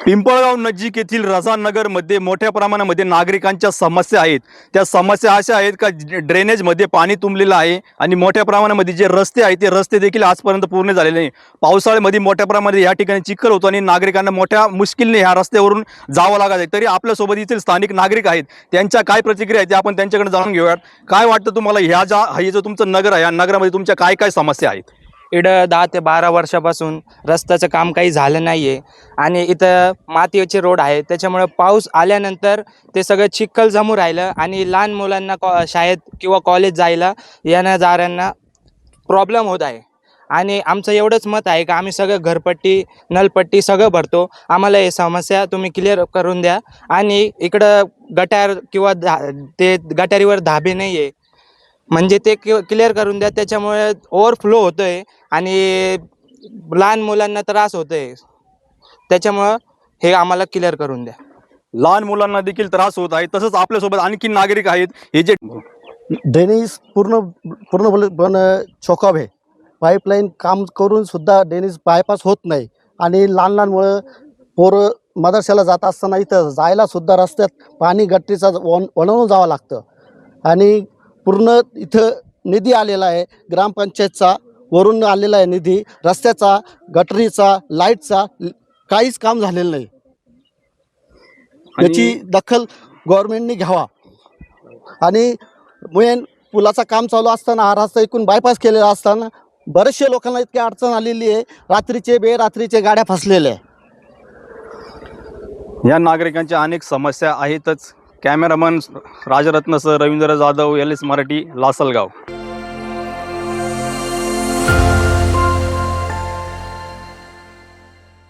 पिंपळगाव नजीक येथील रझानगरमध्ये मोठ्या प्रमाणामध्ये नागरिकांच्या समस्या आहेत। त्या समस्या अशा आहेत का ड्रेनेजमध्ये पाणी तुंबलेलं आहे आणि मोठ्या प्रमाणामध्ये जे रस्ते आहेत ते रस्ते देखील आजपर्यंत पूर्ण झालेले नाही। पावसाळ्यामध्ये मोठ्या प्रमाणात या ठिकाणी चिखल होतो आणि नागरिकांना मोठ्या मुश्किलने ह्या रस्त्यावरून जावं लागत आहे। तरी आपल्यासोबत येथील स्थानिक नागरिक आहेत, त्यांच्या काय प्रतिक्रिया आहेत ते आपण त्यांच्याकडे जाणून घेऊयात। काय वाटतं तुम्हाला, हे जो तुमचं नगर आहे या नगरामध्ये तुमच्या काय काय समस्या आहेत? इकडं 10 ते 12 वर्षापासून रस्त्याचं काम काही झालं नाही आहे आणि इथं मातीचे रोड आहे, त्याच्यामुळे पाऊस आल्यानंतर ते सगळं चिखल जमून राहिलं आणि लहान मुलांना शाळेत किंवा कॉलेज जायला येण्या-जाणाऱ्यांना प्रॉब्लेम होत आहे। आणि आमचं एवढंच मत आहे की आम्ही सगळं घरपट्टी, नलपट्टी सगळं भरतो, आम्हाला हे समस्या तुम्ही क्लिअर करून द्या। आणि इकडं गटार किंवा ते गटारीवर धाबे नाही आहे, म्हणजे ते क्लिअर करून द्या, त्याच्यामुळे ओव्हरफ्लो होतोय आणि लहान मुलांना त्रास होतोय, त्याच्यामुळं हे आम्हाला क्लिअर करून द्या। लहान मुलांना देखील त्रास होत आहे। तसंच आपल्यासोबत आणखी नागरिक आहेत, हे जे ड्रेनेज पूर्णपणे चोकाव आहे। पाईपलाईन काम करून सुद्धा ड्रेनेज बायपास होत नाही आणि लहान लहान मुलं पोरं मदरशाला जात असताना इथं जायला सुद्धा रस्त्यात पाणी गटरीचा वळवून जावं लागतं। आणि पूर्ण इथं निधी आलेला आहे ग्रामपंचायतचा, वरून आलेला आहे निधी, रस्त्याचा, गटरीचा, लाईटचा काहीच काम झालेलं नाही। याची दखल गव्हर्नमेंटने घ्यावा। आणि मेन पुलाचं काम चालू असताना हा रस्ता इकडून बायपास केलेला असताना बरेचशे लोकांना इतकी अडचण आलेली आहे, रात्रीचे बेरात्रीचे गाड्या फसलेल्या आहे। या नागरिकांच्या अनेक समस्या आहेतच। कॅमेरामन राजरत्नसह रवींद्र जाधव, LS मराठी, लासलगाव।